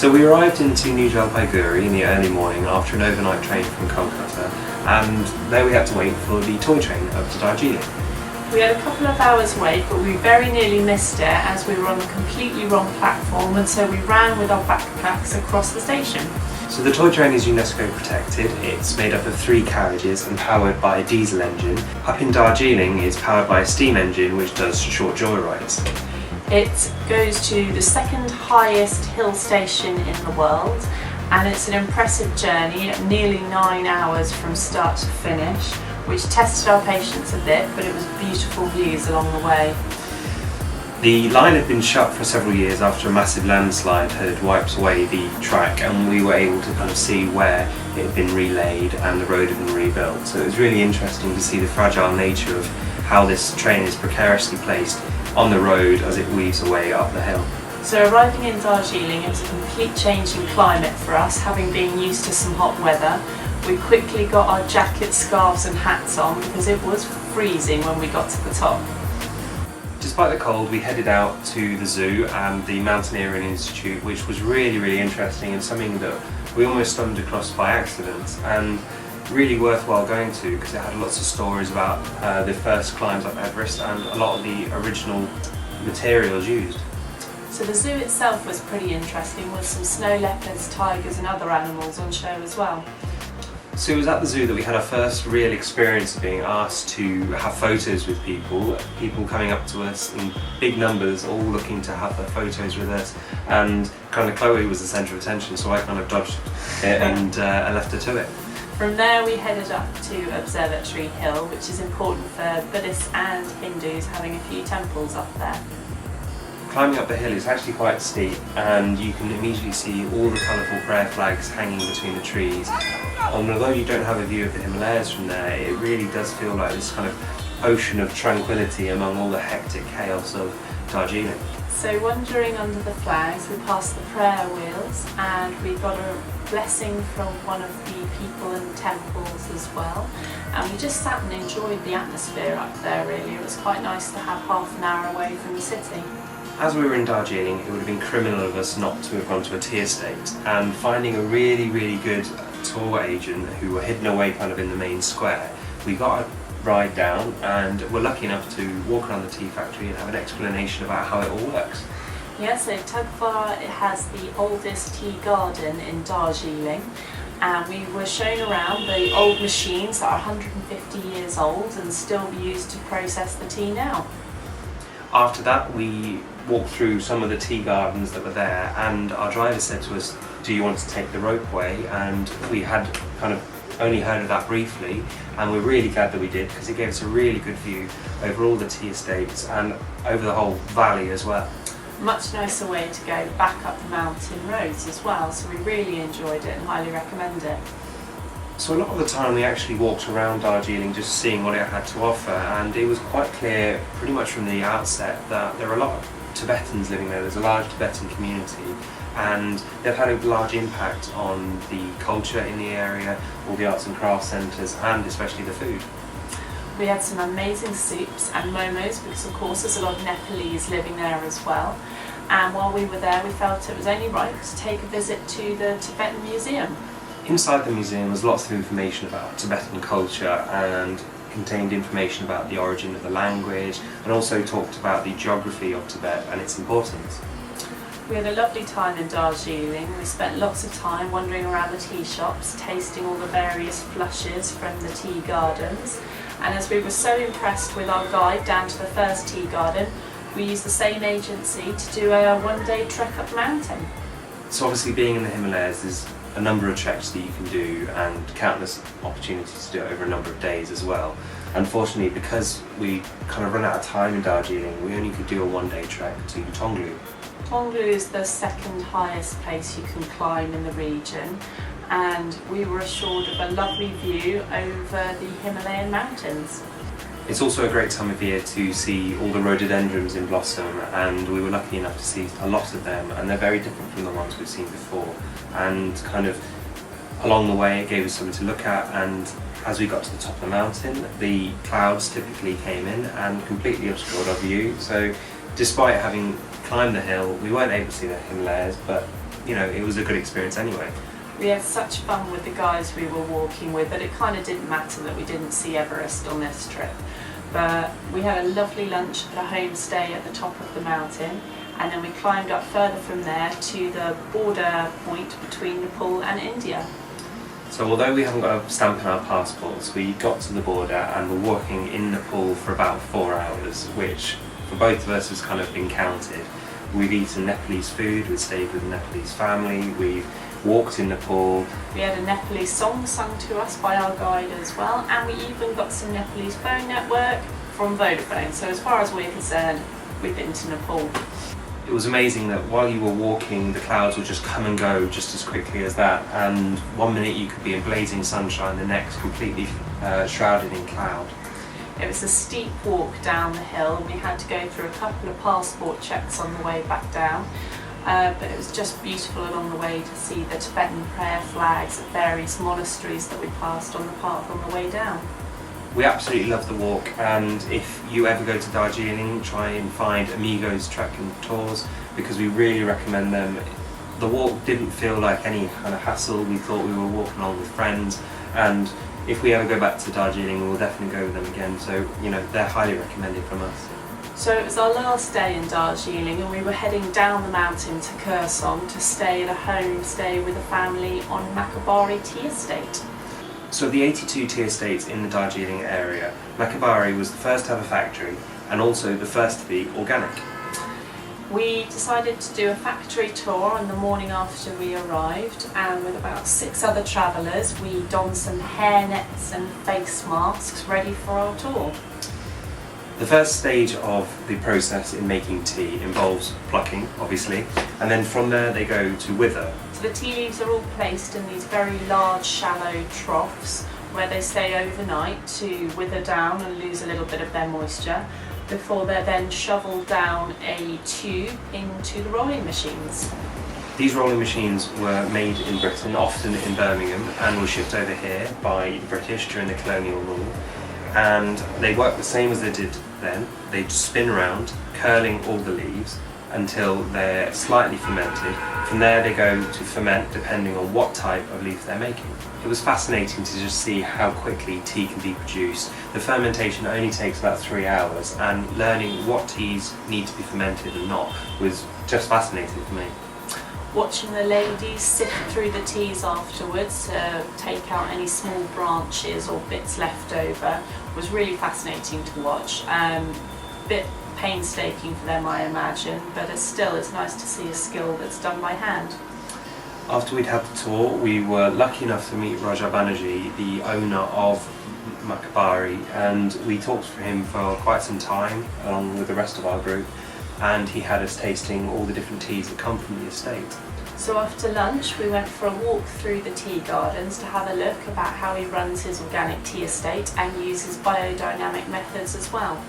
So we arrived into New Jalpaiguri in the early morning after an overnight train from Kolkata, and there we had to wait for the toy train up to Darjeeling. We had a couple of hours wait, but we very nearly missed it as we were on the completely wrong platform, and so we ran with our backpacks across the station. So the toy train is UNESCO protected. It's made up of 3 carriages and powered by a diesel engine. Up in Darjeeling, it's powered by a steam engine which does short joyrides. It goes to the second highest hill station in the world, and it's an impressive journey at nearly 9 hours from start to finish, which tested our patience a bit, but it was beautiful views along the way. The line had been shut for several years after a massive landslide had wiped away the track, and we were able to kind of see where it had been relaid and the road had been rebuilt. So it was really interesting to see the fragile nature of how this train is precariously placed on the road as it weaves away up the hill. So arriving in Darjeeling, it was a complete change in climate for us, having been used to some hot weather. We quickly got our jackets, scarves and hats on because it was freezing when we got to the top. Despite the cold, we headed out to the zoo and the Mountaineering Institute, which was really interesting and something that we almost stumbled across by accident, and really worthwhile going to because it had lots of stories about the first climbs up Everest and a lot of the original materials used. So the zoo itself was pretty interesting, with some snow leopards, tigers and other animals on show as well. So it was at the zoo that we had our first real experience of being asked to have photos with people coming up to us in big numbers, all looking to have their photos with us, and kind of Chloe was the centre of attention, so I kind of dodged it and I left her to it. From there we headed up to Observatory Hill, which is important for Buddhists and Hindus, having a few temples up there. Climbing up the hill is actually quite steep, and you can immediately see all the colourful prayer flags hanging between the trees. And although you don't have a view of the Himalayas from there, it really does feel like this kind of ocean of tranquility among all the hectic chaos of Darjeeling. So wandering under the flags, we passed the prayer wheels and we got a blessing from one of the people in the temples as well. And we just sat and enjoyed the atmosphere up there really. It was quite nice to have half an hour away from the city. As we were in Darjeeling, it would have been criminal of us not to have gone to a tea estate, and finding a really good tour agent who were hidden away kind of in the main square, we got a ride down and were lucky enough to walk around the tea factory and have an explanation about how it all works. Yeah, so Tagfar, it has the oldest tea garden in Darjeeling, and we were shown around the old machines that are 150 years old and still used to process the tea now. After that, we walked through some of the tea gardens that were there, and our driver said to us, "Do you want to take the ropeway?" And we had kind of only heard of that briefly, and we're really glad that we did because it gave us a really good view over all the tea estates and over the whole valley as well. Much nicer way to go back up the mountain roads as well, so we really enjoyed it and highly recommend it. So a lot of the time we actually walked around Darjeeling just seeing what it had to offer, and it was quite clear pretty much from the outset that there are a lot of Tibetans living there. There's a large Tibetan community, and they've had a large impact on the culture in the area, all the arts and crafts centres, and especially the food. We had some amazing soups and momos because of course there's a lot of Nepalese living there as well, and while we were there we felt it was only right to take a visit to the Tibetan Museum. Inside the museum was lots of information about Tibetan culture and contained information about the origin of the language, and also talked about the geography of Tibet and its importance. We had a lovely time in Darjeeling. We spent lots of time wandering around the tea shops, tasting all the various flushes from the tea gardens, and as we were so impressed with our guide down to the first tea garden, we used the same agency to do a one-day trek up the mountain. So obviously being in the Himalayas, there's a number of treks that you can do and countless opportunities to do it over a number of days as well. Unfortunately, because we kind of run out of time in Darjeeling, we only could do a one-day trek to Tonglu. Tonglu is the second highest place you can climb in the region, and we were assured of a lovely view over the Himalayan mountains. It's also a great time of year to see all the rhododendrons in blossom, and we were lucky enough to see a lot of them, and they're very different from the ones we've seen before. And kind of along the way it gave us something to look at, and as we got to the top of the mountain, the clouds typically came in and completely obscured our view. So despite having climbed the hill, we weren't able to see the Himalayas, but you know, it was a good experience anyway. We had such fun with the guys we were walking with that it kind of didn't matter that we didn't see Everest on this trip. But we had a lovely lunch at a homestay at the top of the mountain, and then we climbed up further from there to the border point between Nepal and India. So although we haven't got a stamp in our passports, we got to the border and were walking in Nepal for about 4 hours, which for both of us has kind of been counted. We've eaten Nepalese food, we've stayed with a Nepalese family, we've walked in Nepal. We had a Nepalese song sung to us by our guide as well, and we even got some Nepalese phone network from Vodafone. So as far as we're concerned, we've been to Nepal. It was amazing that while you were walking, the clouds would just come and go just as quickly as that, and 1 minute you could be in blazing sunshine, the next completely shrouded in cloud. It was a steep walk down the hill, and we had to go through a couple of passport checks on the way back down. But it was just beautiful along the way to see the Tibetan prayer flags at various monasteries that we passed on the path on the way down. We absolutely love the walk, and if you ever go to Darjeeling, try and find Amigos Trekking Tours, because we really recommend them. The walk didn't feel like any kind of hassle. We thought we were walking along with friends, and if we ever go back to Darjeeling, we'll definitely go with them again. So, you know, they're highly recommended from us. So it was our last day in Darjeeling, and we were heading down the mountain to Kursong to stay at a homestay with a family on Makabari Tea Estate. So of the 82 tea estates in the Darjeeling area, Makabari was the first to have a factory and also the first to be organic. We decided to do a factory tour on the morning after we arrived, and with about 6 other travellers we donned some hair nets and face masks ready for our tour. The first stage of the process in making tea involves plucking, obviously, and then from there they go to wither. So the tea leaves are all placed in these very large shallow troughs where they stay overnight to wither down and lose a little bit of their moisture before they're then shoveled down a tube into the rolling machines. These rolling machines were made in Britain, often in Birmingham, and were shipped over here by the British during the colonial rule. And they work the same as they did then. They just spin around, curling all the leaves until they're slightly fermented. From there they go to ferment depending on what type of leaf they're making. It was fascinating to just see how quickly tea can be produced. The fermentation only takes about 3 hours, and learning what teas need to be fermented and not was just fascinating for me. Watching the ladies sift through the teas afterwards to take out any small branches or bits left over was really fascinating to watch. Bit painstaking for them, I imagine, but still it's nice to see a skill that's done by hand. After we'd had the tour, we were lucky enough to meet Raja Banerjee, the owner of Makabari, and we talked to him for quite some time along with the rest of our group, and he had us tasting all the different teas that come from the estate. So after lunch we went for a walk through the tea gardens to have a look about how he runs his organic tea estate and uses biodynamic methods as well.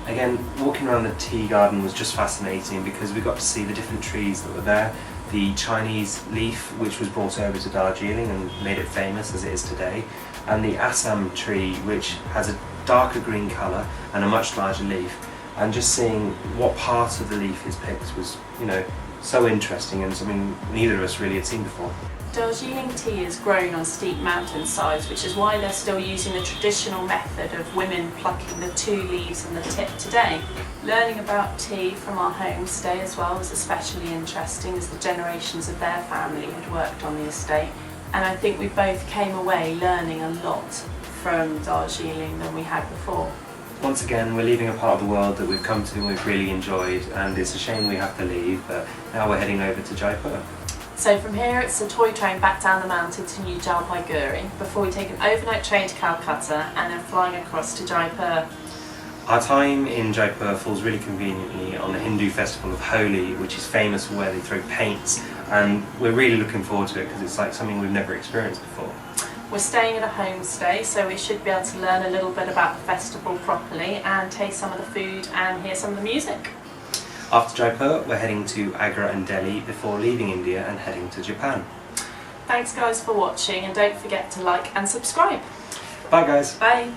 Again, walking around the tea garden was just fascinating because we got to see the different trees that were there. The Chinese leaf, which was brought over to Darjeeling and made it famous as it is today, and the Assam tree, which has a darker green colour and a much larger leaf. And just seeing what part of the leaf is picked was, you know, so interesting and something neither of us really had seen before. Darjeeling tea is grown on steep mountainsides, which is why they're still using the traditional method of women plucking the 2 leaves and the tip today. Learning about tea from our homestay as well was especially interesting, as the generations of their family had worked on the estate, and I think we both came away learning a lot from Darjeeling than we had before. Once again, we're leaving a part of the world that we've come to and we've really enjoyed, and it's a shame we have to leave, but now we're heading over to Jaipur. So from here it's a toy train back down the mountain to New Jalpaiguri before we take an overnight train to Calcutta and then flying across to Jaipur. Our time in Jaipur falls really conveniently on the Hindu festival of Holi, which is famous for where they throw paints, and we're really looking forward to it because it's like something we've never experienced before. We're staying at a homestay, so we should be able to learn a little bit about the festival properly and taste some of the food and hear some of the music. After Jaipur, we're heading to Agra and Delhi before leaving India and heading to Japan. Thanks guys for watching, and don't forget to like and subscribe. Bye guys. Bye.